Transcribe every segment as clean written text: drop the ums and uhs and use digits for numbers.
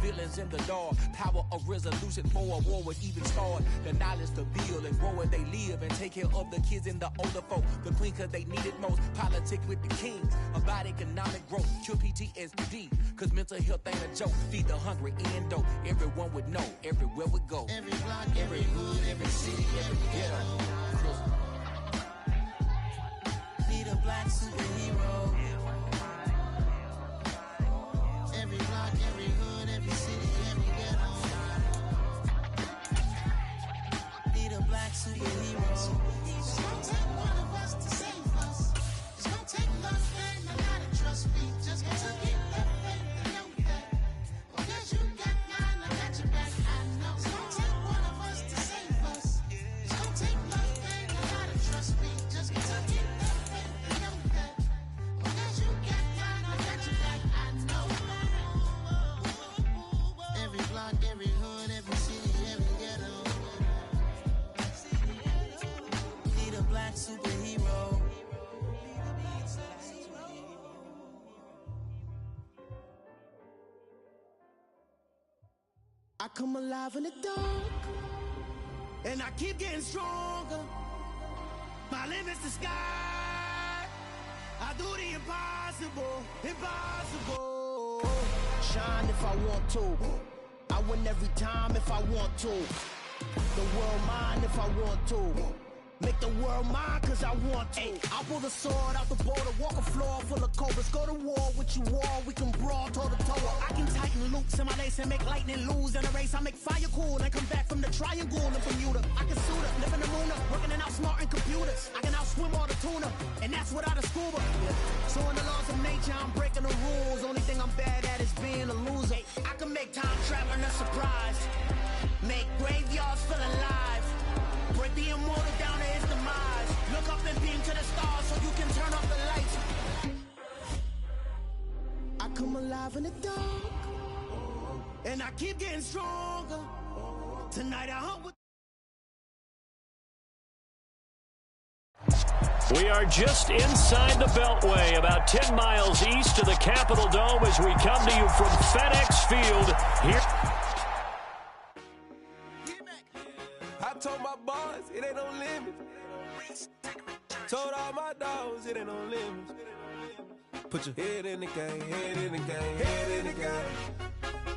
villains in the dark. Power of resolution for a war would even start. The knowledge to build and grow where they live and take care of the kids and the older folk. The queen cause they need it most. Politic with the kings. About economic growth. Cure PTSD. Cause mental health ain't a joke. Feed the hungry and dope. Everyone would know. Everywhere we go. Every block, every hood, every city, every ghetto. Need a black superhero. Every block, every hood, every city, every ghetto. Need a black superhero. It's gonna take one of us to save us. It's gonna take love and a lot of trust. We just got to keep that faith and know that. Because you got mine, I got your back. I know. It's gonna take one of us to save us. It's gonna take love and a lot of trust. We just got to keep that faith and know that. Because you got mine, I got your back. I know. Every block, every hood, every city, every ghetto. Need a black superhero. I come alive in the dark, and I keep getting stronger. My limit's the sky. I do the impossible, impossible. Shine if I want to. I win every time if I want to. The world mine if I want to. Make the world mine cause I want to. I pull the sword out the border, walk a floor full of cobras. Go to war with you all, we can brawl toe to toe. I can tighten loops in my lace and make lightning lose in a race. I make fire cool and come back from the triangle in Bermuda. I can suit up, live in the moon up, working and outsmarting computers. I can outswim all the tuna, and that's without a scuba. So in the laws of nature, I'm breaking the rules. Only thing I'm bad at is being a loser. I can make time traveling a surprise. Make graveyards feel alive. Break the immortal down to his demise. Look up and beam to the stars so you can turn off the lights. I come alive in the dark, and I keep getting stronger. Tonight I hunt with. We are just inside the Beltway, about 10 miles east of the Capitol Dome as we come to you from FedEx Field here. I told my boys it ain't no limits. Told all my dogs it ain't no limits. Put your head in the game, head in the game, head in the game.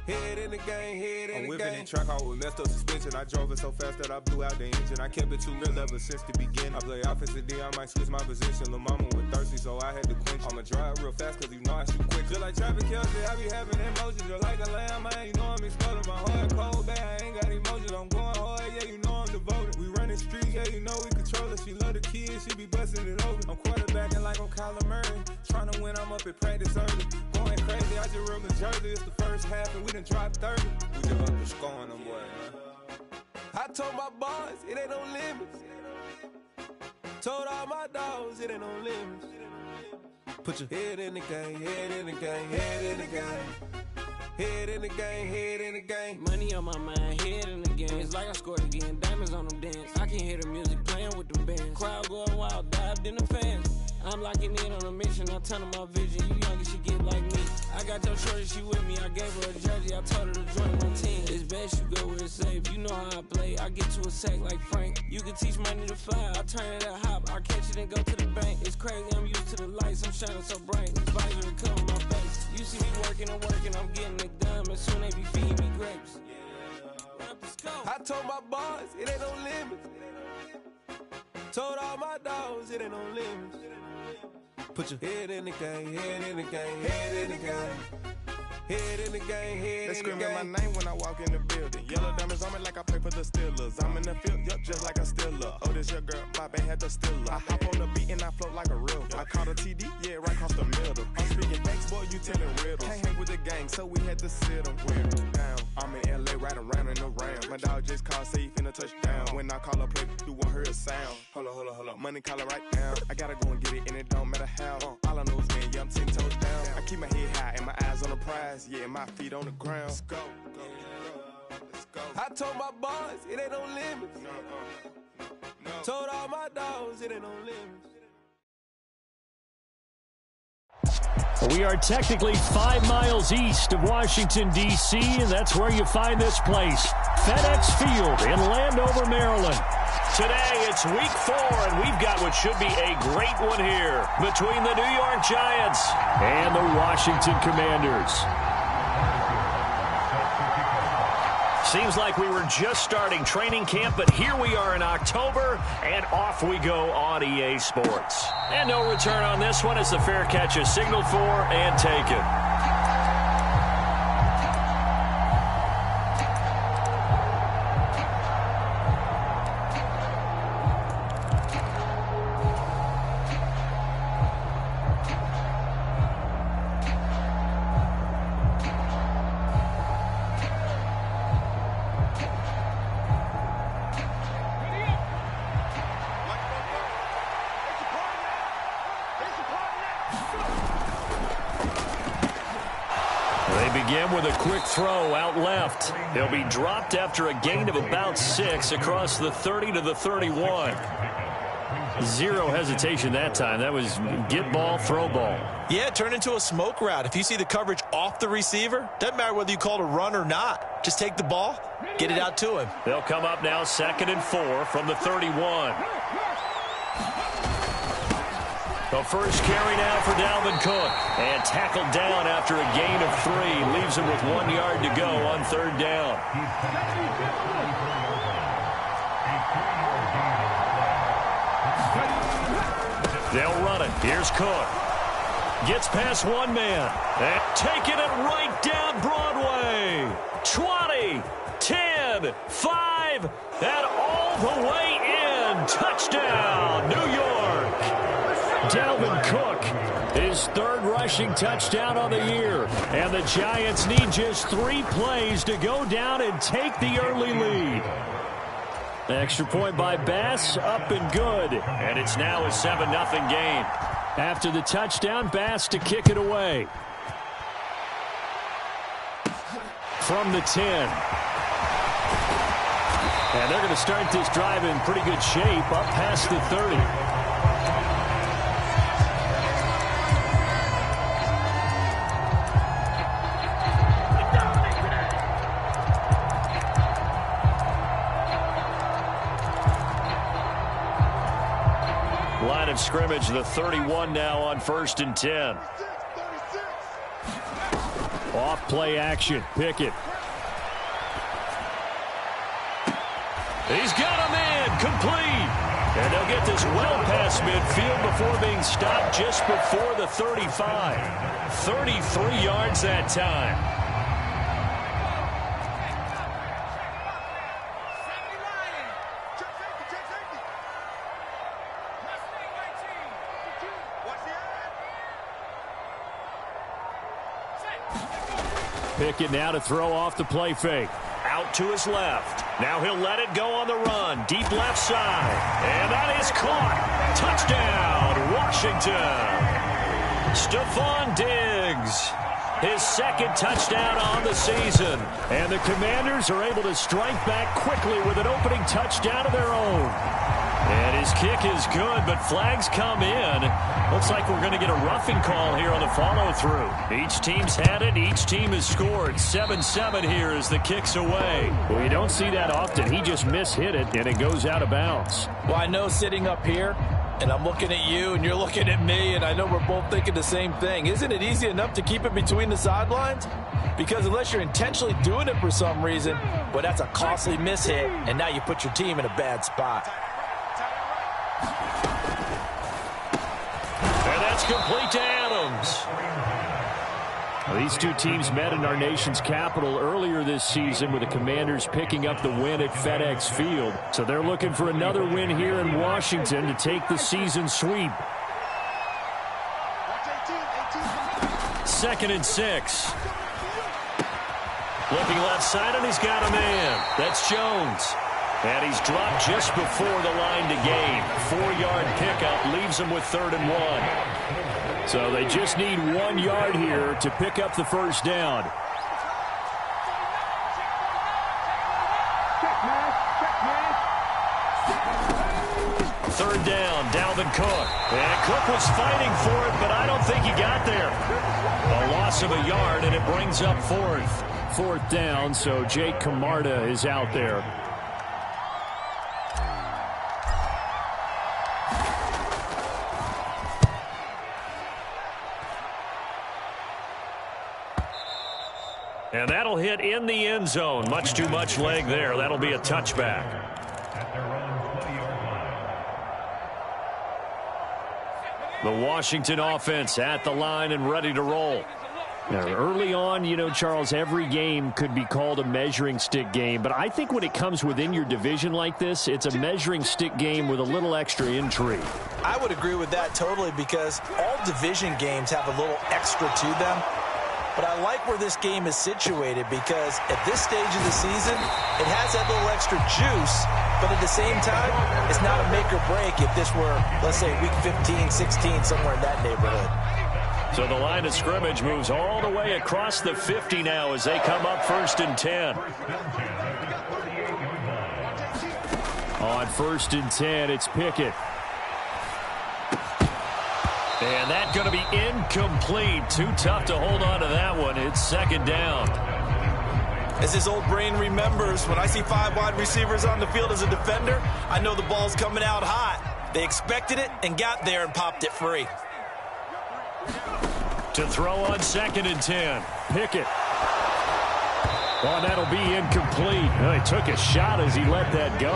Head in the game, head in the game. I'm whipping in track out with messed up suspension. I drove it so fast that I blew out the engine. I kept it too real ever since the beginning. I play offensive D, I might switch my position. Lil' mama was thirsty, so I had to quench. I'ma drive real fast, cause you know I shoot quick. Just like Travis Kelce, I be having emotions. Just like a lamb, man, you know I'm exploding. My heart cold, bad, I ain't got emotions. I'm going hard, yeah, you know I'm devoted. We running streets, yeah, you know we control it. She love the kids, she be busting it over. I'm quarterbacking like I'm Kyler Murray. Trying to win, I'm up at practice early. Going crazy, I just run the jersey. It's the first half, and we done dropped 30. We just up to scoring them, boy, man. I told my boys it ain't no limits. Told all my dogs it ain't no limits. Put your head in the game, head in the game, head in the game. Head in the game, head in the game. Money on my mind, head in the game. It's like I scored again, diamonds on them dance. I can hear the music playing with them bands. Crowd going wild, dived in the fans. I'm locking in on a mission, I tell her my vision. You young and she get like me. I got your shorty, she with me. I gave her a jersey, I told her to join my team. It's best you go where it's safe. You know how I play. I get to a sack like Frank. You can teach money to fly. I turn it a hop. I catch it and go to the bank. It's crazy, I'm used to the lights. I'm shining so bright. This visor will cover my face. You see me working and working. I'm getting it done. And soon they be feeding me grapes. I told my boys it ain't no limits. Told all my dogs it ain't no limits. Put your head in the game, head in the game, head in the game. Head in the game, head in the game. They screaming my name when I walk in the building. Yellow diamonds on me like I play for the Steelers. I'm in the field, yup, just like a Steeler. Oh, this your girl, my band had the Steeler. I hop on the beat and I float like a river. I caught a TD, yeah, right across the middle. I'm speaking thanks, boy, you telling riddles. Can't hang with the gang, so we had to sit them down. I'm in LA, right around in the round. My dog just called, say he finna touchdown. When I call a play, you won't hear a sound. Hold up, money calling right now. I gotta go and get it, and it don't matter how. All I know is man, yeah, I'm 10 toes down. I keep my head high and my eyes on the prize. Yeah, my feet on the ground. Let's go. Let's go. I told my boys it ain't no limits. No. Told all my dogs it ain't no limits. We are technically 5 miles east of Washington, D.C., and that's where you find this place, FedEx Field in Landover, Maryland. Today, it's week 4, and we've got what should be a great one here between the New York Giants and the Washington Commanders. Seems like we were just starting training camp, but here we are in October, and off we go on EA Sports. And no return on this one as the fair catch is signaled for and taken. Begin with a quick throw out left. He'll be dropped after a gain of about 6 across the 30 to the 31. Zero hesitation that time. That was get ball, throw ball. Yeah, turn into a smoke route. If you see the coverage off the receiver, doesn't matter whether you call it a run or not. Just take the ball, get it out to him. They'll come up now 2nd and 4 from the 31. The first carry now for Dalvin Cook. And tackled down after a gain of 3. Leaves him with 1 yard to go on 3rd down. They'll run it. Here's Cook. Gets past one man. And taking it right down Broadway. 20, 10, 5, and all the way in. Touchdown, New York. Dalvin Cook, his 3rd rushing touchdown on the year. And the Giants need just 3 plays to go down and take the early lead. Extra point by Bass, up and good. And it's now a 7-0 game. After the touchdown, Bass to kick it away. From the 10. And they're going to start this drive in pretty good shape, up past the 30. Line of scrimmage, the 31 now on 1st and 10. Off play action, Pickett. He's got a man, complete. And they'll get this well past midfield before being stopped just before the 35. 33 yards that time. Pickett now to throw off the play fake. Out to his left. Now he'll let it go on the run. Deep left side. And that is caught. Touchdown, Washington. Stephon Diggs. His 2nd touchdown on the season. And the Commanders are able to strike back quickly with an opening touchdown of their own. And his kick is good, but flags come in. Looks like we're going to get a roughing call here on the follow-through. Each team's had it. Each team has scored. 7-7 here as the kick's away. Well, you don't see that often. He just mishit it, and it goes out of bounds. Well, I know sitting up here, and I'm looking at you, and you're looking at me, and I know we're both thinking the same thing. Isn't it easy enough to keep it between the sidelines? Because unless you're intentionally doing it for some reason, well, that's a costly mishit, and now you put your team in a bad spot. And that's complete to Adams. Well, these two teams met in our nation's capital earlier this season with the Commanders picking up the win at FedEx Field. So they're looking for another win here in Washington to take the season sweep. 2nd and 6. Looking left side, and he's got a man. That's Jones. And he's dropped just before the line to gain. 4-yard pickup leaves him with 3rd and 1. So they just need 1 yard here to pick up the first down. third down. Dalvin Cook. And Cook was fighting for it, but I don't think he got there. A loss of a yard, and it brings up fourth. Fourth down, so Jake Camarda is out there. And that'll hit in the end zone. Much too much leg there. That'll be a touchback. The Washington offense at the line and ready to roll. Now, early on, you know, Charles, every game could be called a measuring stick game. But I think when it comes within your division like this, it's a measuring stick game with a little extra intrigue. I would agree with that totally, because all division games have a little extra to them. But I like where this game is situated, because at this stage of the season, it has that little extra juice, but at the same time, it's not a make or break if this were, let's say, week 15, 16, somewhere in that neighborhood. So the line of scrimmage moves all the way across the 50 now as they come up 1st and 10. On 1st and 10, it's Pickett. And that's going to be incomplete. Too tough to hold on to that one. It's 2nd down. As his old brain remembers, when I see 5 wide receivers on the field as a defender, I know the ball's coming out hot. They expected it and got there and popped it free. To throw on 2nd and 10. Pickett. Oh, that'll be incomplete. Well, he took a shot as he let that go.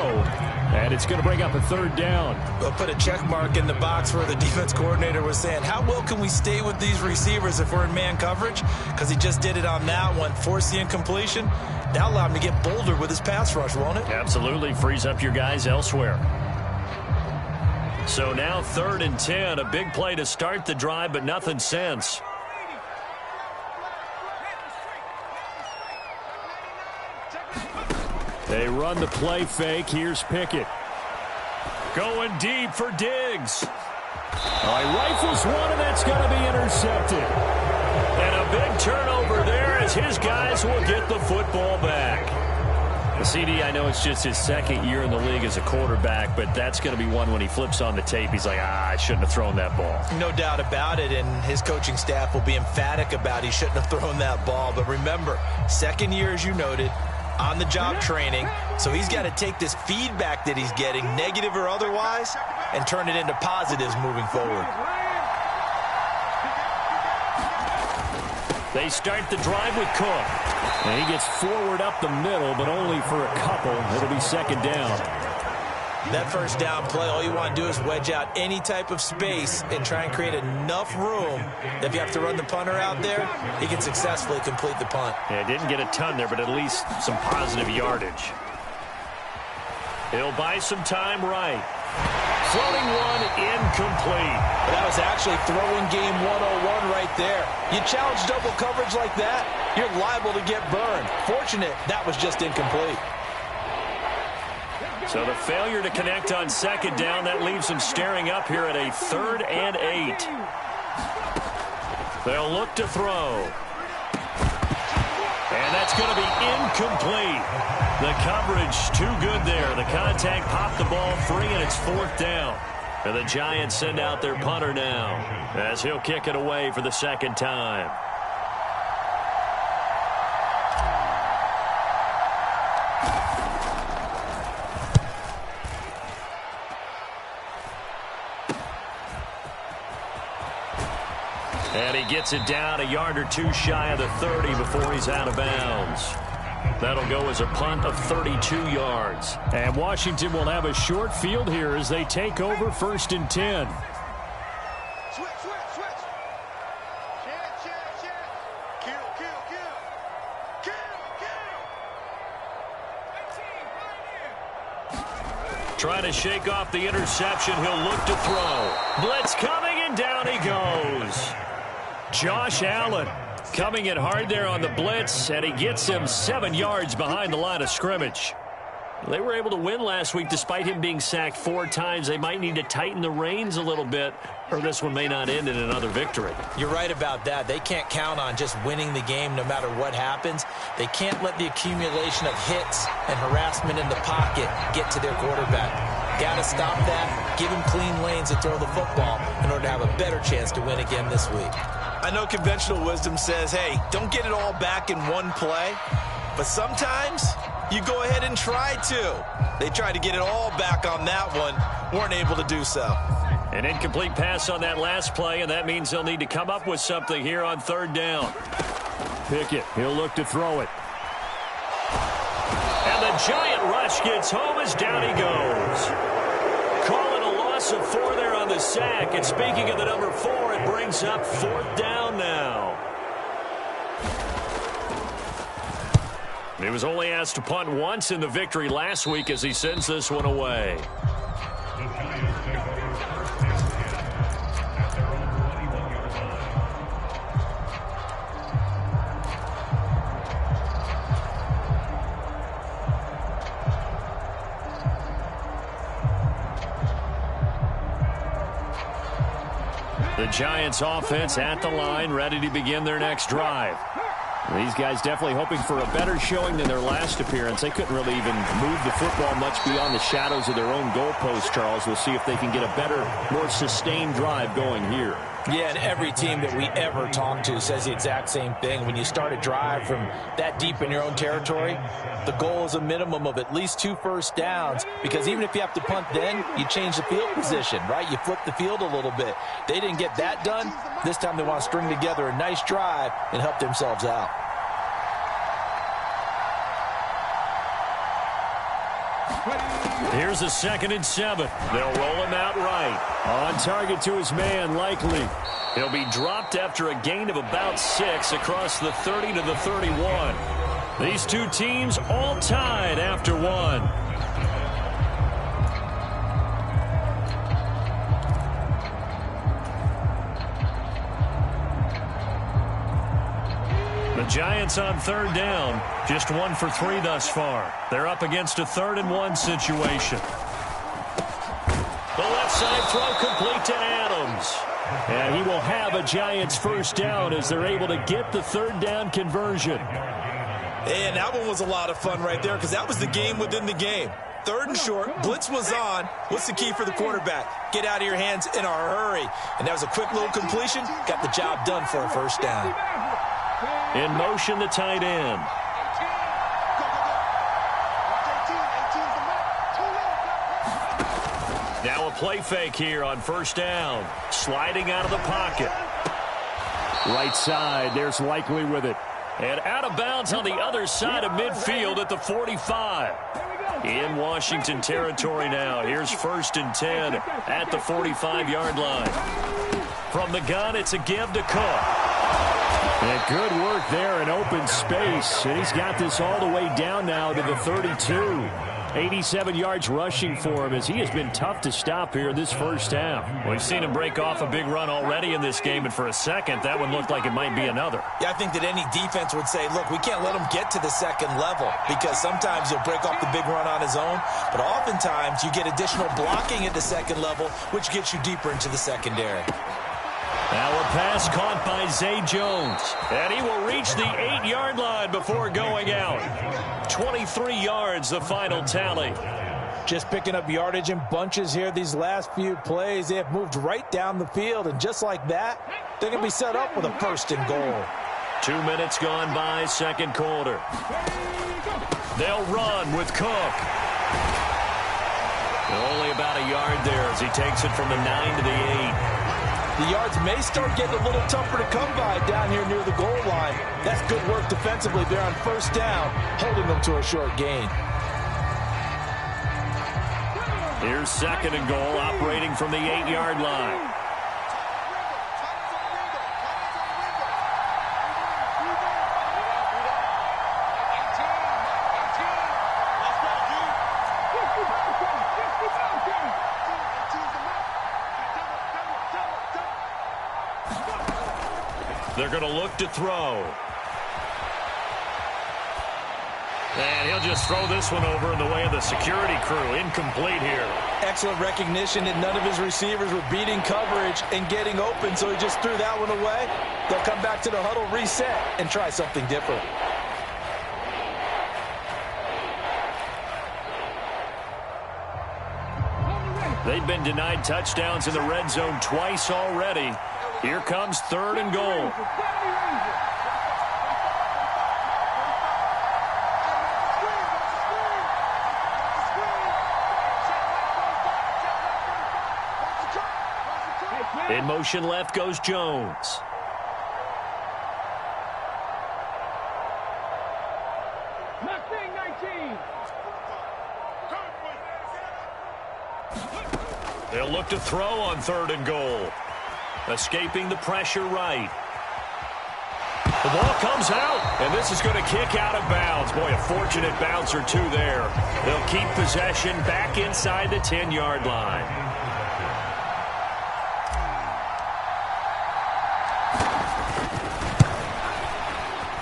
And it's going to bring up a 3rd down. We'll put a check mark in the box where the defense coordinator was saying, how well can we stay with these receivers if we're in man coverage? Because he just did it on that one, forced the incompletion. That'll allow him to get bolder with his pass rush, won't it? Absolutely. Frees up your guys elsewhere. So now 3rd and 10. A big play to start the drive, but nothing since. They run the play fake. Here's Pickett. Going deep for Diggs. He rifles one, and that's going to be intercepted. And a big turnover there as his guys will get the football back. The CD, I know it's just his 2nd year in the league as a quarterback, but that's going to be one when he flips on the tape. He's like, I shouldn't have thrown that ball. No doubt about it, and his coaching staff will be emphatic about he shouldn't have thrown that ball. But remember, 2nd year, as you noted, on-the-job training, so he's got to take this feedback that he's getting, negative or otherwise, and turn it into positives moving forward. They start the drive with Cook. And he gets forward up the middle, but only for a couple. It'll be 2nd down. That 1st down play, all you want to do is wedge out any type of space and try and create enough room that if you have to run the punter out there, he can successfully complete the punt. Yeah, didn't get a ton there, but at least some positive yardage. He'll buy some time right. Floating one, incomplete. That was actually throwing game 101 right there. You challenge double coverage like that, you're liable to get burned. Fortunate, that was just incomplete. So the failure to connect on 2nd down, that leaves him staring up here at a 3rd and 8. They'll look to throw. And that's going to be incomplete. The coverage too good there. The contact popped the ball free, and it's 4th down. And the Giants send out their punter now as he'll kick it away for the 2nd time. And he gets it down a yard or two shy of the 30 before he's out of bounds. That'll go as a punt of 32 yards. And Washington will have a short field here as they take over 1st and 10. Trying to shake off the interception. He'll look to throw. Blitz coming, and down he goes. Josh Allen coming in hard there on the blitz, and he gets him 7 yards behind the line of scrimmage. They were able to win last week despite him being sacked 4 times. They might need to tighten the reins a little bit, or this one may not end in another victory. You're right about that. They can't count on just winning the game no matter what happens. They can't let the accumulation of hits and harassment in the pocket get to their quarterback. Got to stop that, give him clean lanes to throw the football in order to have a better chance to win again this week. I know conventional wisdom says, hey, don't get it all back in one play, but sometimes you go ahead and try to. They tried to get it all back on that one, weren't able to do so. An incomplete pass on that last play, and that means they'll need to come up with something here on third down. Pickett, he'll look to throw it. And the giant rush gets home as down he goes. Calling a loss of 4 there on the sack. And speaking of the number 4, it brings up fourth down now. He was only asked to punt once in the victory last week as he sends this one away. The Giants offense at the line, ready to begin their next drive. These guys definitely hoping for a better showing than their last appearance. They couldn't really even move the football much beyond the shadows of their own goalpost, Charles. We'll see if they can get a better, more sustained drive going here. Yeah, and every team that we ever talk to says the exact same thing. When you start a drive from that deep in your own territory, the goal is a minimum of at least 2 first downs, because even if you have to punt then, you change the field position, right? You flip the field a little bit. They didn't get that done. This time they want to string together a nice drive and help themselves out. Here's a 2nd and 7. They'll roll him out right. On target to his man, Likely. He'll be dropped after a gain of about 6 across the 30 to the 31. These two teams all tied after 1. The Giants on 3rd down, just 1 for 3 thus far. They're up against a 3rd and 1 situation. The left side throw complete to Adams. And he will have a Giants first down as they're able to get the 3rd down conversion. And that one was a lot of fun right there, because that was the game within the game. 3rd and short, blitz was on. What's the key for the quarterback? Get out of your hands in a hurry. And that was a quick little completion. Got the job done for a first down. In motion, the tight end. Now a play fake here on first down. Sliding out of the pocket. Right side, there's Likely with it. And out of bounds on the other side of midfield at the 45. In Washington territory now. Here's 1st and 10 at the 45-yard line. From the gun, it's a give to Cook. And good work there in open space. And he's got this all the way down now to the 32. 87 yards rushing for him as he has been tough to stop here in this first half. We've seen him break off a big run already in this game, and for a second, that one looked like it might be another. Yeah, I think that any defense would say, look, we can't let him get to the second level, because sometimes he'll break off the big run on his own, but oftentimes you get additional blocking at the second level, which gets you deeper into the secondary. Now a pass caught by Zay Jones. And he will reach the 8-yard line before going out. 23 yards, the final tally. Just picking up yardage in bunches here these last few plays. They have moved right down the field, and just like that, they're going to be set up with a 1st and goal. 2 minutes gone by, second quarter. They'll run with Cook. Only about a yard there as he takes it from the 9 to the 8. The yards may start getting a little tougher to come by down here near the goal line. That's good work defensively there on first down, holding them to a short gain. Here's 2nd and goal, operating from the 8-yard line. They're going to look to throw. And he'll just throw this one over in the way of the security crew. Incomplete here. Excellent recognition that none of his receivers were beating coverage and getting open, so he just threw that one away. They'll come back to the huddle, reset, and try something different. They've been denied touchdowns in the red zone twice already. Here comes 3rd and goal. In motion left goes Jones. They'll look to throw on 3rd and goal. Escaping the pressure right. The ball comes out, and this is going to kick out of bounds. Boy, a fortunate bounce or two there. They'll keep possession back inside the 10-yard line.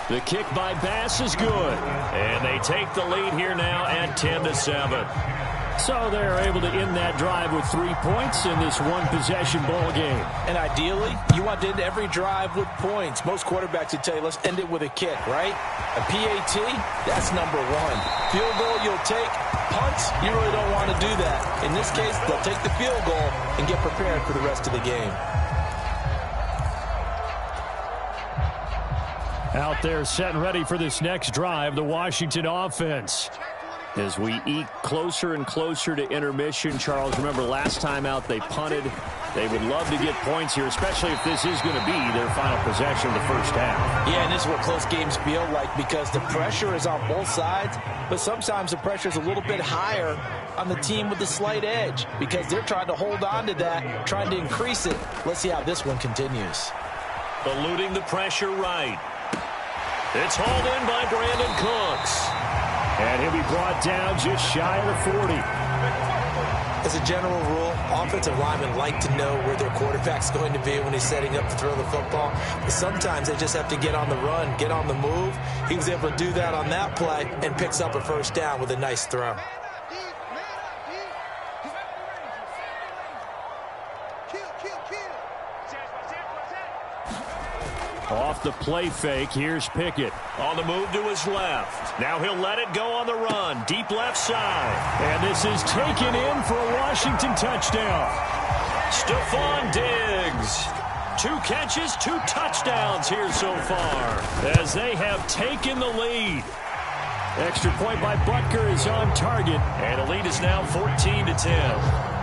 The kick by Bass is good. And they take the lead here now at 10-7. So they're able to end that drive with 3 points in this one-possession ball game. And ideally, you want to end every drive with points. Most quarterbacks would tell you, let's end it with a kick, right? A PAT, that's number 1. Field goal, you'll take. Punts, you really don't want to do that. In this case, they'll take the field goal and get prepared for the rest of the game. Out there set and ready for this next drive, the Washington offense. As we eke closer and closer to intermission, Charles, remember last time out they punted. They would love to get points here, especially if this is going to be their final possession of the first half. Yeah, and this is what close games feel like because the pressure is on both sides, but sometimes the pressure is a little bit higher on the team with the slight edge because they're trying to hold on to that, trying to increase it. Let's see how this one continues. Eluding the pressure right. It's hauled in by Brandon Cooks. And he'll be brought down just shy of the 40. As a general rule, offensive linemen like to know where their quarterback's going to be when he's setting up to throw the football. But sometimes they just have to get on the run, get on the move. He was able to do that on that play and picks up a first down with a nice throw. Off the play fake, here's Pickett. On the move to his left. Now he'll let it go on the run. Deep left side. And this is taken in for a Washington touchdown. Stephon Diggs. 2 catches, 2 touchdowns here so far as they have taken the lead. Extra point by Butker is on target. And the lead is now 14-10.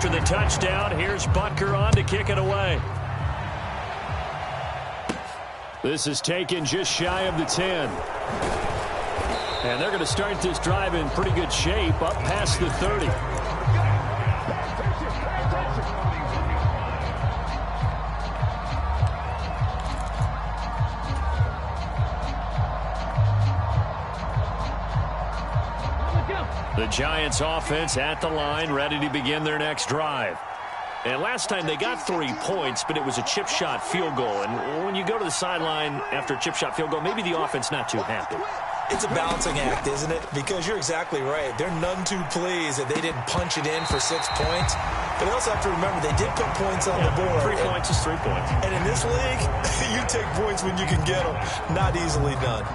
After the touchdown, here's Butker on to kick it away. This is taken just shy of the 10. And they're going to start this drive in pretty good shape, up past the 30. The Giants offense at the line, ready to begin their next drive. And last time they got 3 points, but it was a chip shot field goal. And when you go to the sideline after a chip shot field goal, maybe the offense not too happy. It's a balancing act, isn't it? Because you're exactly right. They're none too pleased that they didn't punch it in for 6 points. But they also have to remember they did put points on the board. 3 points is 3 points. And in this league, you take points when you can get them. Not easily done.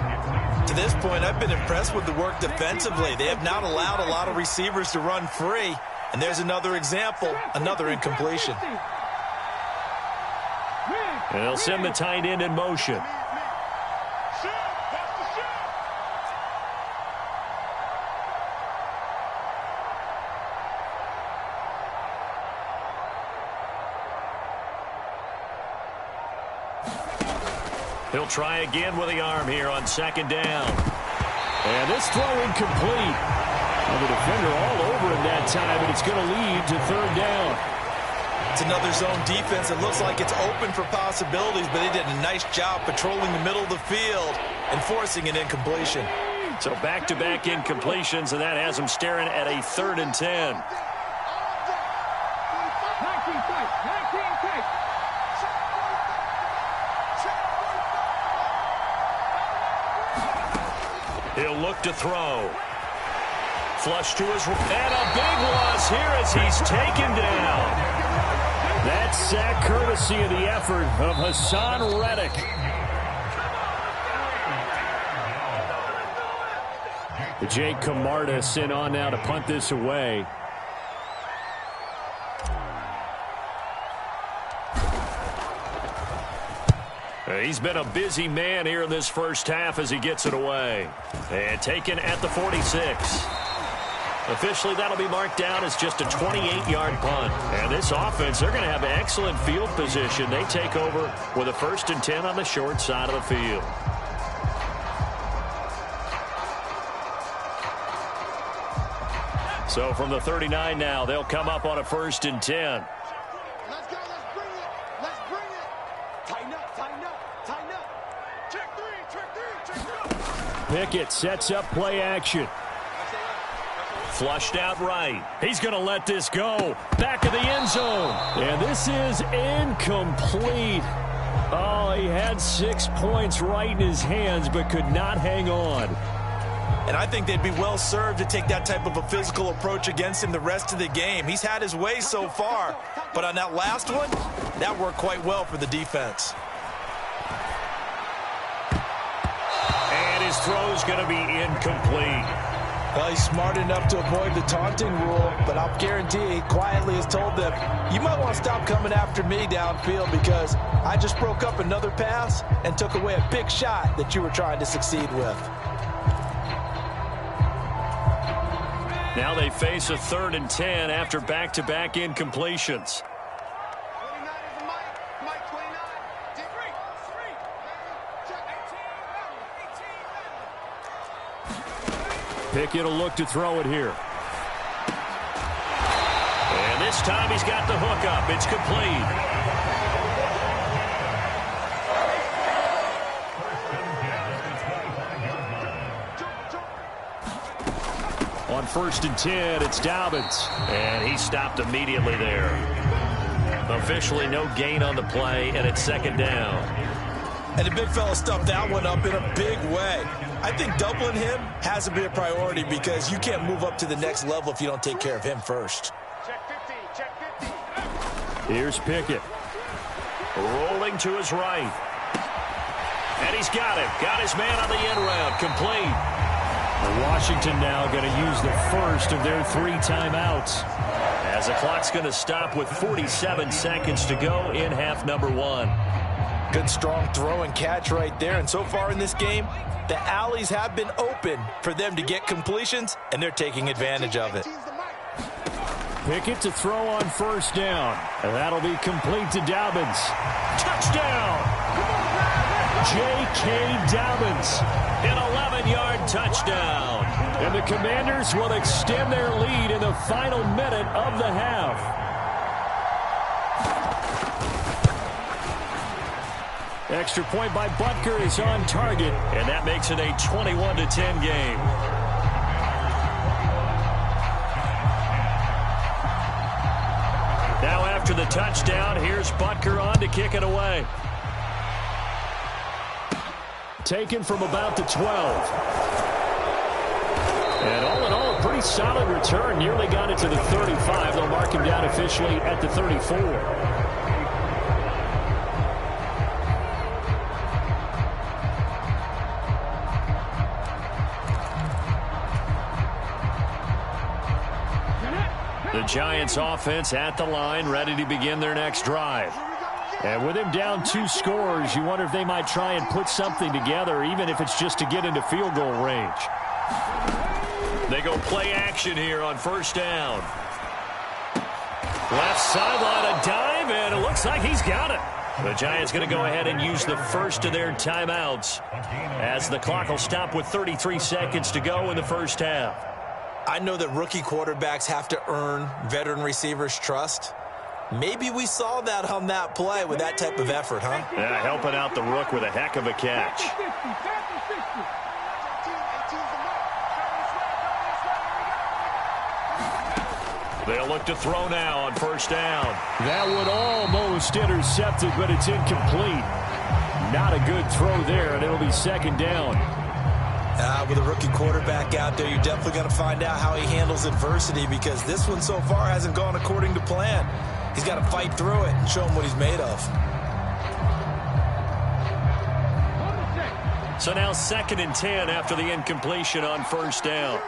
To this point, I've been impressed with the work defensively. They have not allowed a lot of receivers to run free. And there's another example, another incompletion. And they'll send the tight end in motion. He'll try again with the arm here on 2nd down. And this throw incomplete. And the defender all over him that time, and it's going to lead to 3rd down. It's another zone defense. It looks like it's open for possibilities, but they did a nice job patrolling the middle of the field and forcing an incompletion. So back-to-back incompletions, and that has them staring at a 3rd and 10. He'll look to throw. Flush to his right. And a big loss here as he's taken down. That sack courtesy of the effort of Hassan Reddick. Jake Camarda sent on now to punt this away. He's been a busy man here in this first half as he gets it away. And taken at the 46. Officially, that'll be marked down as just a 28-yard punt. And this offense, they're going to have excellent field position. They take over with a 1st and 10 on the short side of the field. So from the 39 now, they'll come up on a 1st and 10. Let's go. Let's bring it. Let's bring it. Tighten up. Tighten up. Tighten up. Check three. Check three. Pickett sets up play action. Flushed out right. He's going to let this go. Back of the end zone. And this is incomplete. Oh, he had 6 points right in his hands, but could not hang on. And I think they'd be well served to take that type of a physical approach against him the rest of the game. He's had his way so far, but on that last one, that worked quite well for the defense. And his throw's going to be incomplete. Well, he's smart enough to avoid the taunting rule, but I'll guarantee he quietly has told them, you might want to stop coming after me downfield because I just broke up another pass and took away a big shot that you were trying to succeed with. Now they face a 3rd and 10 after back-to-back incompletions. 29 is Mike 29. Pickett will look to throw it here. And this time he's got the hook up. It's complete. On 1st and 10, it's Dobbins. And he stopped immediately there. Officially no gain on the play, and it's 2nd down. And the big fella stuffed that one up in a big way. I think doubling him has to be a priority because you can't move up to the next level if you don't take care of him first. Check 50. Check 50. Here's Pickett. Rolling to his right. And he's got him. Got his man on the end round. Complete. Washington now going to use the first of their 3 timeouts. As the clock's going to stop with 47 seconds to go in half number 1. Good strong throw and catch right there. And so far in this game, the alleys have been open for them to get completions, and they're taking advantage of it. Pickett to throw on 1st down. And that'll be complete to Dobbins. Touchdown! J.K. Dobbins. An 11-yard touchdown. And the Commanders will extend their lead in the final minute of the half. Extra point by Butker is on target, and that makes it a 21-10 game. Now after the touchdown, here's Butker on to kick it away. Taken from about the 12. And all in all, a pretty solid return. Nearly got it to the 35. They'll mark him down officially at the 34. The Giants offense at the line, ready to begin their next drive. And with him down 2 scores, you wonder if they might try and put something together, even if it's just to get into field goal range. They go play action here on 1st down. Left sideline, a dive, and it looks like he's got it. The Giants going to go ahead and use the first of their timeouts as the clock will stop with 33 seconds to go in the first half. I know that rookie quarterbacks have to earn veteran receivers' trust. Maybe we saw that on that play with that type of effort, huh? Yeah, helping out the rook with a heck of a catch. They'll look to throw now on 1st down. That one almost intercepted, but it's incomplete. Not a good throw there, and it'll be 2nd down. With a rookie quarterback out there, you're definitely going to find out how he handles adversity because this one so far hasn't gone according to plan. He's got to fight through it and show him what he's made of. So now 2nd and 10 after the incompletion on first down.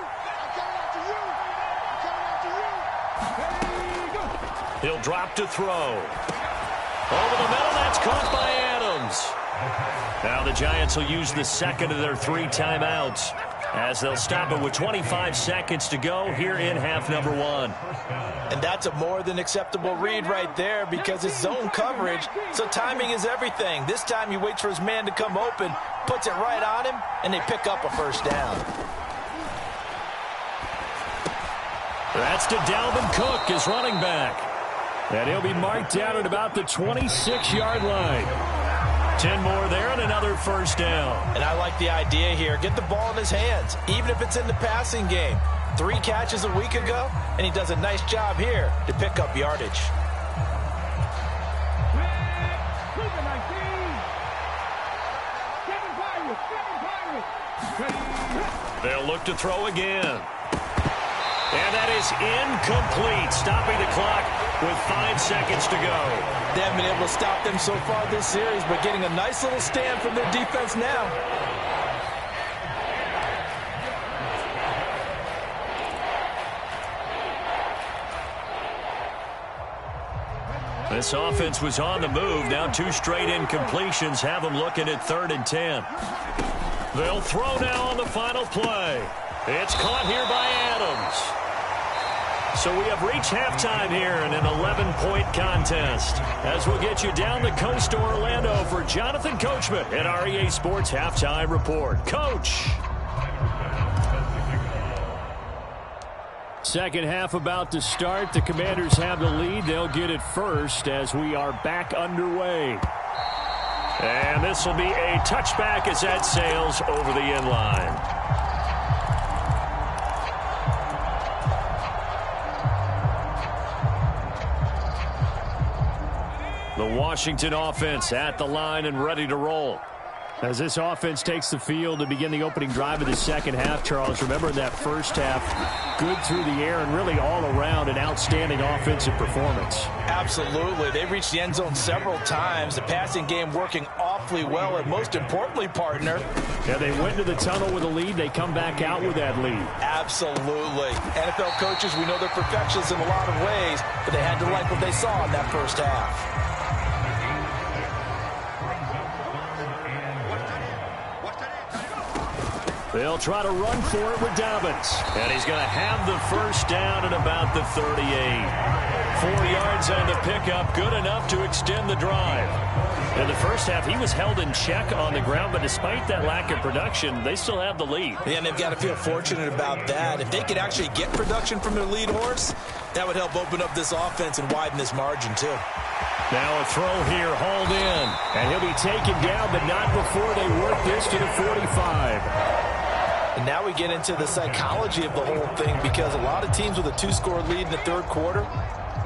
He'll drop to throw. Over the middle, that's caught by Adams. Now the Giants will use the second of their 3 timeouts as they'll stop it with 25 seconds to go here in half number 1. And that's a more than acceptable read right there because it's zone coverage, so timing is everything. This time he waits for his man to come open, puts it right on him, and they pick up a first down. That's to Dalvin Cook, his running back. And he'll be marked down at about the 26-yard line. 10 more there and another first down. And I like the idea here. Get the ball in his hands, even if it's in the passing game. 3 catches a week ago, and he does a nice job here to pick up yardage. They'll look to throw again. And that is incomplete, stopping the clock with 5 seconds to go. They haven't been able to stop them so far this series, but getting a nice little stand from their defense now. This offense was on the move. Now 2 straight incompletions have them looking at 3rd and 10. They'll throw now on the final play. It's caught here by Adams. So we have reached halftime here in an 11-point contest. As we'll get you down the coast to Orlando for Jonathan Coachman at REA Sports Halftime Report. Coach. Second half about to start. The Commanders have the lead. They'll get it first as we are back underway. And this will be a touchback as that sails over the end line. The Washington offense at the line and ready to roll. As this offense takes the field to begin the opening drive of the second half, Charles, remember in that first half, good through the air and really all around an outstanding offensive performance. Absolutely. They reached the end zone several times. The passing game working awfully well, and most importantly, partner. Yeah, they went to the tunnel with a lead. They come back out with that lead. Absolutely. NFL coaches, we know they're perfectionists in a lot of ways, but they had to like what they saw in that first half. They'll try to run for it with Dobbins. And he's going to have the first down at about the 38. 4 yards on the pickup, good enough to extend the drive. In the first half, he was held in check on the ground, but despite that lack of production, they still have the lead. Yeah, and they've got to feel fortunate about that. If they could actually get production from their lead horse, that would help open up this offense and widen this margin, too. Now a throw here, hauled in. And he'll be taken down, but not before they work this to the 45. And now we get into the psychology of the whole thing, because a lot of teams with a 2-score lead in the third quarter,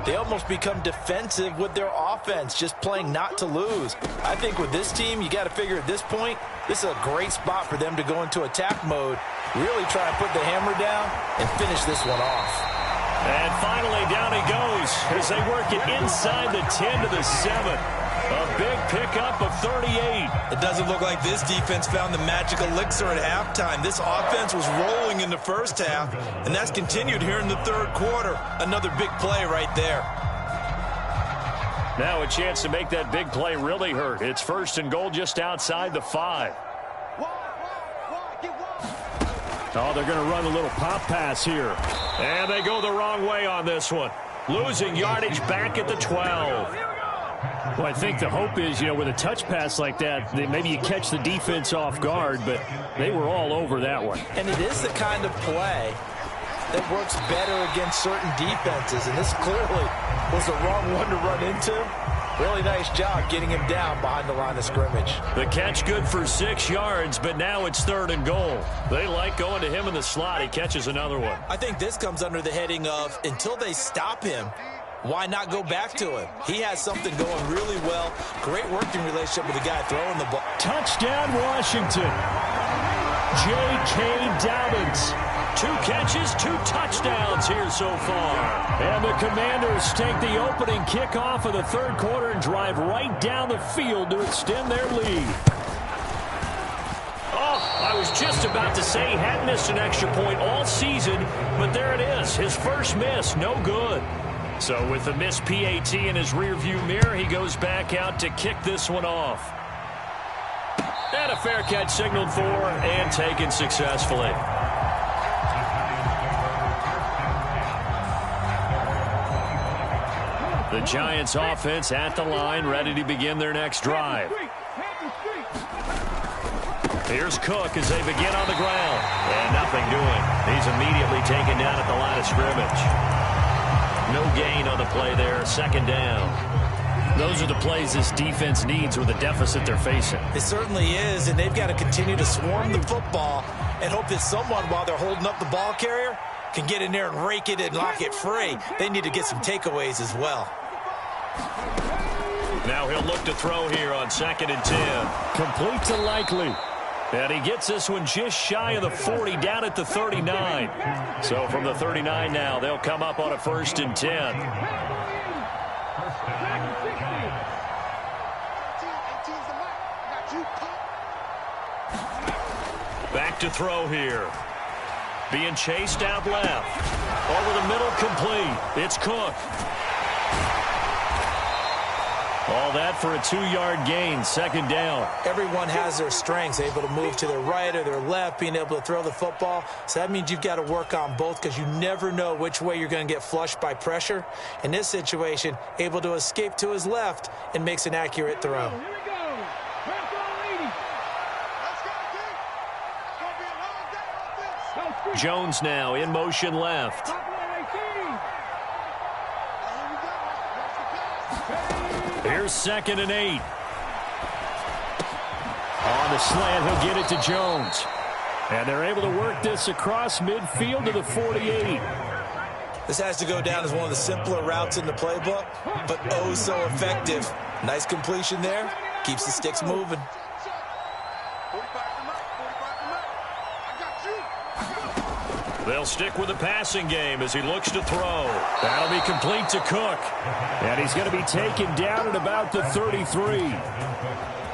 they almost become defensive with their offense, just playing not to lose. I think with this team, you got to figure at this point, this is a great spot for them to go into attack mode, really try and put the hammer down and finish this one off. And finally, down he goes as they work it inside the 10 to the 7. A big pickup of 38. It doesn't look like this defense found the magic elixir at halftime. This offense was rolling in the first half, and that's continued here in the third quarter. Another big play right there. Now a chance to make that big play really hurt. It's 1st and goal just outside the 5. Oh, they're going to run a little pop pass here. And they go the wrong way on this one. Losing yardage back at the 12. Well, I think the hope is, with a touch pass like that, maybe you catch the defense off guard, but they were all over that one. And it is the kind of play that works better against certain defenses, and this clearly was the wrong one to run into. Really nice job getting him down behind the line of scrimmage. The catch good for 6 yards, but now it's 3rd and goal. They like going to him in the slot. He catches another one. I think this comes under the heading of, until they stop him, why not go back to him? He has something going really well. Great working relationship with the guy throwing the ball. Touchdown, Washington. J.K. Dobbins. 2 catches, 2 touchdowns here so far. And the Commanders take the opening kickoff of the third quarter and drive right down the field to extend their lead. Oh, I was just about to say he hadn't missed an extra point all season, but there it is. His first miss, no good. So with the missed PAT in his rearview mirror, he goes back out to kick this one off. And a fair catch signaled for and taken successfully. The Giants offense at the line, ready to begin their next drive. Here's Cook as they begin on the ground. And nothing doing. He's immediately taken down at the line of scrimmage. No gain on the play there. Second down. Those are the plays this defense needs with the deficit they're facing. It certainly is, and they've got to continue to swarm the football and hope that someone, while they're holding up the ball carrier, can get in there and rake it and lock it free. They need to get some takeaways as well. Now he'll look to throw here on 2nd and 10. Complete to Likely. And he gets this one just shy of the 40, down at the 39. So from the 39 now, they'll come up on a 1st and 10. Back to throw here. Being chased out left. Over the middle, complete. It's Cook. All that for a 2-yard gain, 2nd down. Everyone has their strengths, able to move to their right or their left, being able to throw the football. So that means you've got to work on both because you never know which way you're going to get flushed by pressure. In this situation, able to escape to his left and makes an accurate throw. Jones now in motion left. Here's 2nd and 8. On the slant, he'll get it to Jones. And they're able to work this across midfield to the 48. This has to go down as one of the simpler routes in the playbook, but oh so effective. Nice completion there. Keeps the sticks moving. They'll stick with the passing game as he looks to throw. That'll be complete to Cook. And he's going to be taken down at about the 33.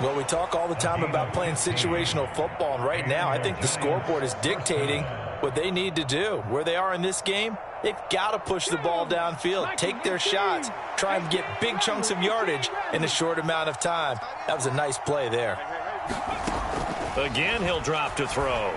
Well, we talk all the time about playing situational football, and right now I think the scoreboard is dictating what they need to do. Where they are in this game, they've got to push the ball downfield, take their shots, try and get big chunks of yardage in a short amount of time. That was a nice play there. Again, he'll drop to throw.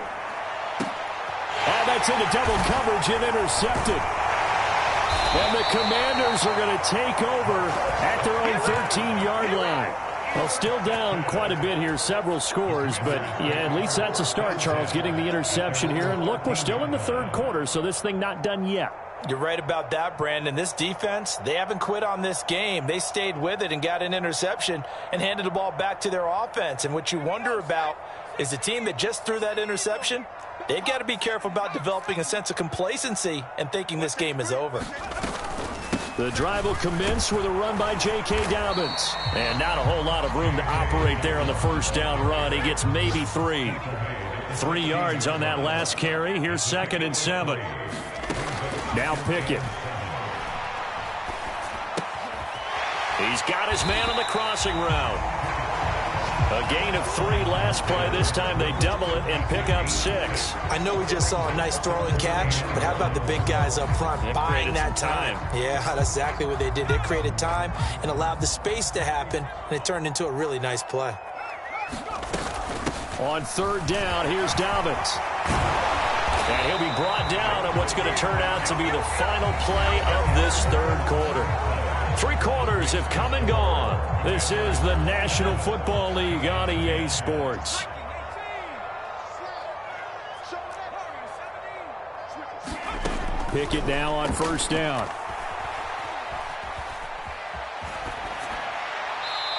And that's into double coverage and intercepted. And the Commanders are going to take over at their own 13-yard line. Well, still down quite a bit here, several scores, but yeah, at least that's a start, Charles, getting the interception here. And look, we're still in the 3rd quarter, so this thing not done yet. You're right about that, Brandon. This defense, they haven't quit on this game. They stayed with it and got an interception and handed the ball back to their offense. And what you wonder about is the team that just threw that interception, they've got to be careful about developing a sense of complacency and thinking this game is over. The drive will commence with a run by J.K. Dobbins. And not a whole lot of room to operate there on the 1st down run. He gets maybe 3. 3 yards on that last carry. Here's 2nd and 7. Now Pickett. He's got his man on the crossing route. A gain of 3 last play. This time they double it and pick up 6. I know we just saw a nice throw and catch, but how about the big guys up front buying that time? Yeah, that's exactly what they did. They created time and allowed the space to happen, and it turned into a really nice play. On 3rd down, here's Dobbins. And he'll be brought down on what's going to turn out to be the final play of this 3rd quarter. 3 quarters have come and gone. This is the National Football League on EA Sports. Pickett now on 1st down.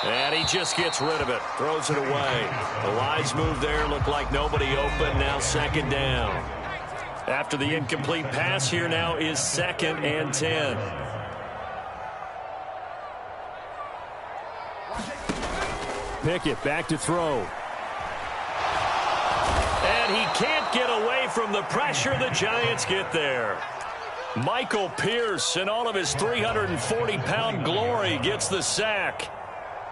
And he just gets rid of it. Throws it away. The wise move there. Looked like nobody open. Now 2nd down. After the incomplete pass, here now is 2nd and 10. Pickett back to throw. And he can't get away from the pressure. The Giants get there. Michael Pierce, in all of his 340-pound glory, gets the sack.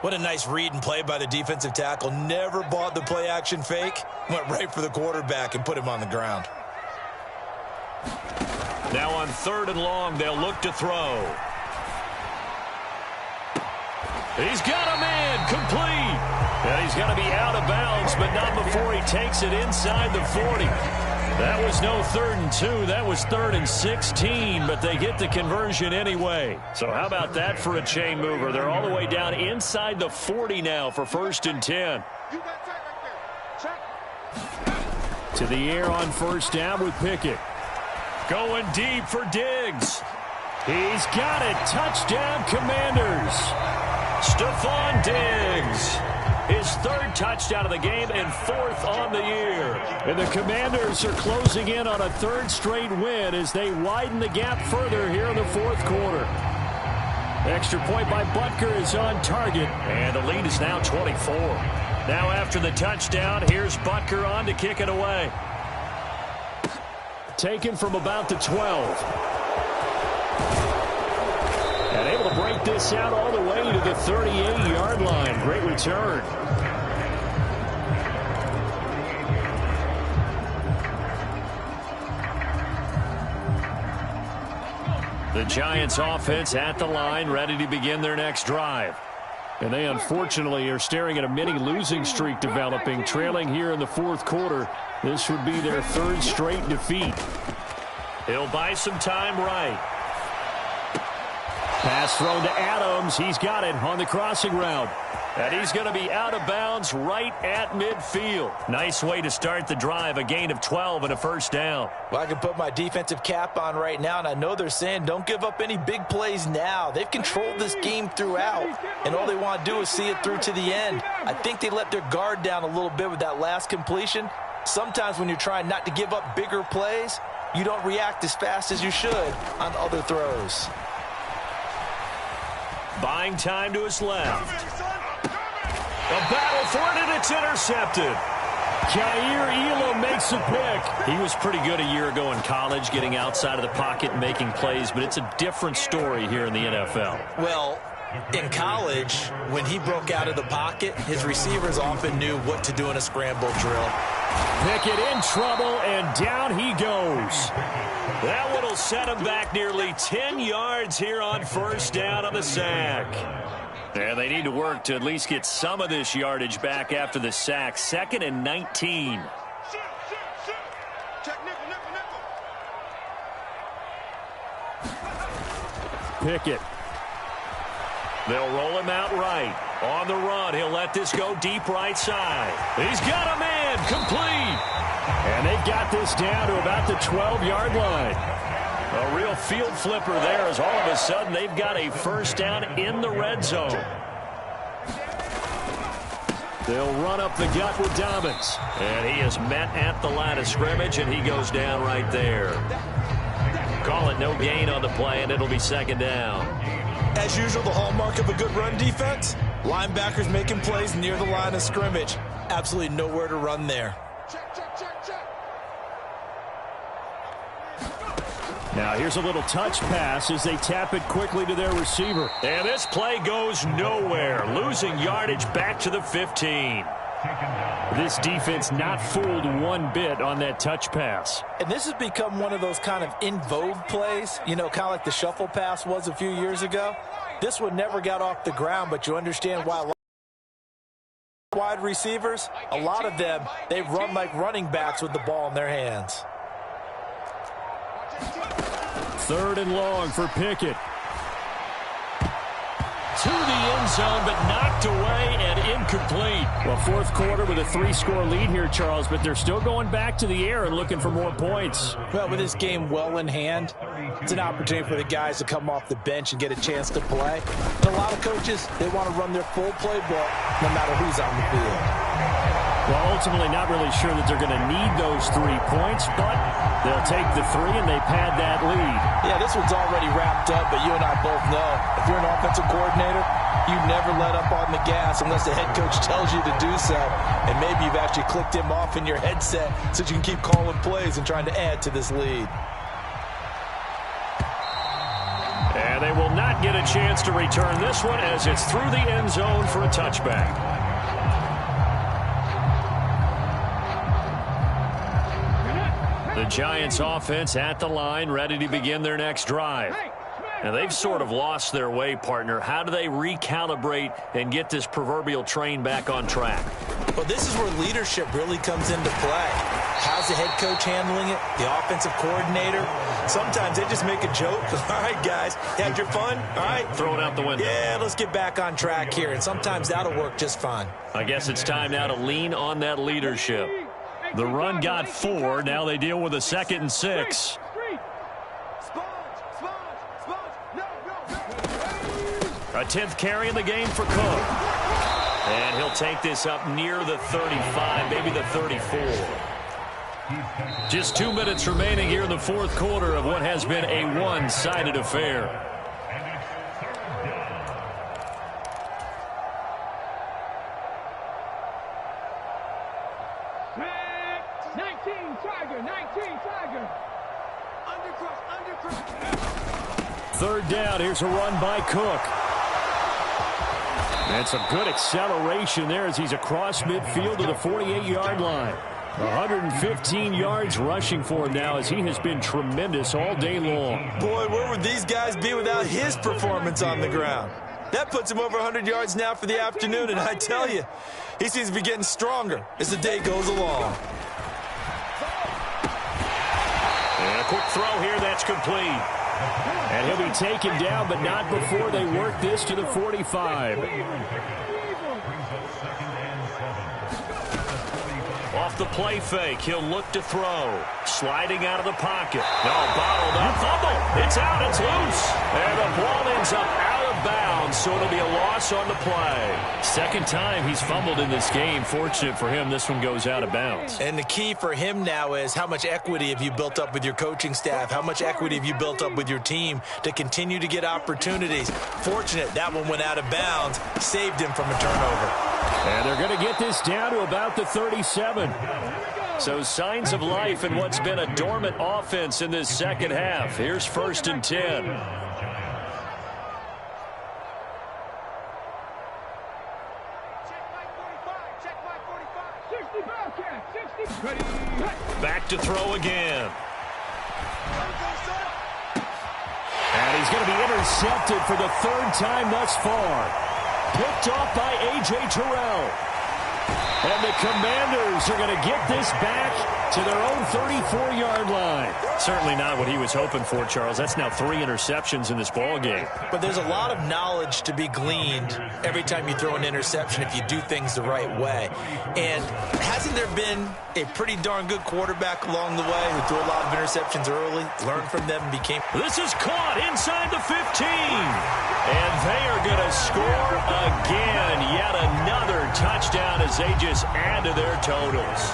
What a nice read and play by the defensive tackle. Never bought the play-action fake. Went right for the quarterback and put him on the ground. Now on 3rd and long, they'll look to throw. He's got a man, complete. And he's going to be out of bounds, but not before he takes it inside the 40. That was no 3rd and 2. That was 3rd and 16, but they get the conversion anyway. So how about that for a chain mover? They're all the way down inside the 40 now for 1st and 10. To the air on 1st down with Pickett. Going deep for Diggs. He's got it. Touchdown, Commanders. Stephon Diggs. His 3rd touchdown of the game and 4th on the year. And the Commanders are closing in on a 3rd straight win as they widen the gap further here in the 4th quarter. Extra point by Butker is on target, and the lead is now 24. Now after the touchdown, here's Butker on to kick it away. Taken from about the 12. And able to break this out all the way to the 38-yard line. Great return. The Giants offense at the line, ready to begin their next drive. And they unfortunately are staring at a mini losing streak developing, trailing here in the 4th quarter. This would be their 3rd straight defeat. He'll buy some time right. Pass thrown to Adams. He's got it on the crossing route. And he's going to be out of bounds right at midfield. Nice way to start the drive. A gain of 12 and a 1st down. Well, I can put my defensive cap on right now, and I know they're saying don't give up any big plays now. They've controlled this game throughout, and all they want to do is see it through to the end. I think they let their guard down a little bit with that last completion. Sometimes when you're trying not to give up bigger plays, you don't react as fast as you should on other throws. Buying time to his left. A battle for it, and it's intercepted. Jair Elam makes a pick. He was pretty good a year ago in college, getting outside of the pocket and making plays, but it's a different story here in the NFL. Well, in college, when he broke out of the pocket, his receivers often knew what to do in a scramble drill. Pickett in trouble, and down he goes. That one will set him back nearly 10 yards here on 1st down on the sack. And they need to work to at least get some of this yardage back after the sack. 2nd and 19. Pickett. They'll roll him out right. On the run, he'll let this go deep right side. He's got a man, complete. And they've got this down to about the 12-yard line. A real field flipper there as all of a sudden they've got a 1st down in the red zone. They'll run up the gut with Dobbins. And he is met at the line of scrimmage, and he goes down right there. Call it no gain on the play, and it'll be 2nd down. As usual, the hallmark of a good run defense, linebackers making plays near the line of scrimmage. Absolutely nowhere to run there. Now here's a little touch pass as they tap it quickly to their receiver. And this play goes nowhere. Losing yardage back to the 15. This defense not fooled one bit on that touch pass. And this has become one of those kind of in vogue plays, you know, kind of like the shuffle pass was a few years ago. This one never got off the ground, but you understand why. Wide receivers, a lot of them, they run like running backs with the ball in their hands. 3rd and long for Pickett. To the end zone, but knocked away and incomplete. Well, 4th quarter with a 3-score lead here, Charles, but they're still going back to the air and looking for more points. Well, with this game well in hand, it's an opportunity for the guys to come off the bench and get a chance to play. And a lot of coaches, they want to run their full playbook no matter who's on the field. Well, ultimately not really sure that they're going to need those 3 points, but they'll take the 3 and they pad that lead. Yeah, this one's already wrapped up, but you and I both know if you're an offensive coordinator, you never let up on the gas unless the head coach tells you to do so. And maybe you've actually clicked him off in your headset so you can keep calling plays and trying to add to this lead. And they will not not get a chance to return this one as it's through the end zone for a touchback. The Giants offense at the line, ready to begin their next drive. Now, they've sort of lost their way, partner. How do they recalibrate and get this proverbial train back on track? Well, this is where leadership really comes into play. How's the head coach handling it? The offensive coordinator? Sometimes they just make a joke. All right, guys, had your fun? All right. Throw it out the window. Yeah, let's get back on track here. And sometimes that'll work just fine. I guess it's time now to lean on that leadership. The run got 4. Now they deal with a 2nd and 6. A 10th carry in the game for Cook. And he'll take this up near the 35, maybe the 34. Just 2 minutes remaining here in the fourth quarter of what has been a one-sided affair. Third down, here's a run by Cook. And some good acceleration there as he's across midfield to the 48-yard line. 115 yards rushing for him now as he has been tremendous all day long. Boy, where would these guys be without his performance on the ground? That puts him over 100 yards now for the afternoon, and I tell you, he seems to be getting stronger as the day goes along. And a quick throw here, that's complete. And he'll be taken down, but not before they work this to the 45. Off the play fake, he'll look to throw. Sliding out of the pocket. No, bottled up. Fumble. It's out. It's loose. And the ball ends up out of bounds, so it'll be a loss on the play. Second time he's fumbled in this game. Fortunate for him, this one goes out of bounds. And the key for him now is how much equity have you built up with your coaching staff? How much equity have you built up with your team to continue to get opportunities? Fortunate that one went out of bounds, saved him from a turnover. And they're going to get this down to about the 37. So signs of life in what's been a dormant offense in this second half. Here's 1st and 10. Back to throw again. And he's going to be intercepted for the 3rd time thus far. Picked off by A.J. Terrell. And the Commanders are going to get this back to their own 34-yard line. Certainly not what he was hoping for, Charles. That's now 3 interceptions in this ball game. But there's a lot of knowledge to be gleaned every time you throw an interception if you do things the right way. And hasn't there been a pretty darn good quarterback along the way who threw a lot of interceptions early, learned from them, and became... This is caught inside the 15. And they are going to score again. Yet another touchdown as they just add to their totals.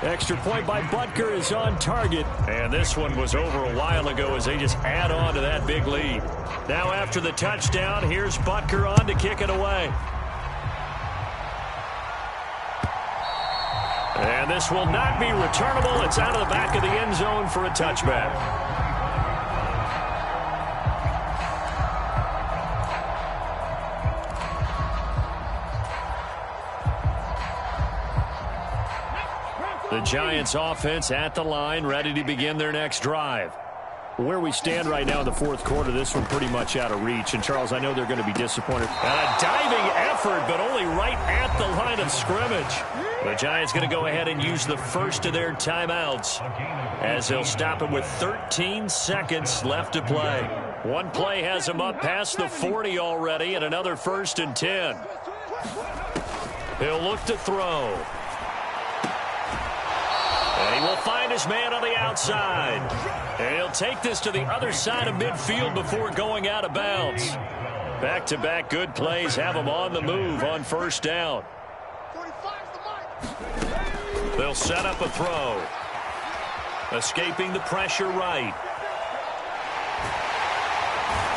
Extra point by Butker is on target. And this one was over a while ago as they just add on to that big lead. Now after the touchdown, here's Butker on to kick it away. And this will not be returnable. It's out of the back of the end zone for a touchback. The Giants offense at the line, ready to begin their next drive. Where we stand right now in the fourth quarter, this one pretty much out of reach. And, Charles, I know they're going to be disappointed. And a diving effort, but only right at the line of scrimmage. The Giants going to go ahead and use the first of their timeouts as they'll stop it with 13 seconds left to play. One play has them up past the 40 already, and another 1st and 10. He'll look to throw. And he will find his man on the outside. And he'll take this to the other side of midfield before going out of bounds. Back-to-back good plays have him on the move on 1st down. They'll set up a throw. Escaping the pressure right.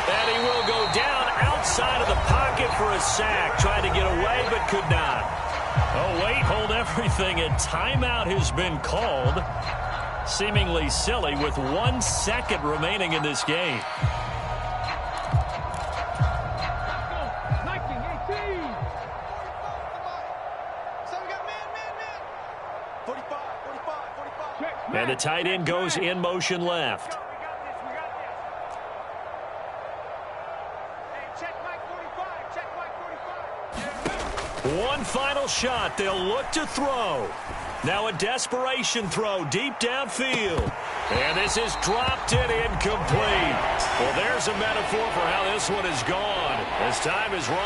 And he will go down outside of the pocket for a sack. Trying to get away, but could not. Oh, wait, hold everything. A timeout has been called. Seemingly silly with 1 second remaining in this game. And the tight end goes in motion left. One final shot. They'll look to throw. Now a desperation throw deep downfield. And this is dropped in incomplete. Well, there's a metaphor for how this one is gone. As time is running.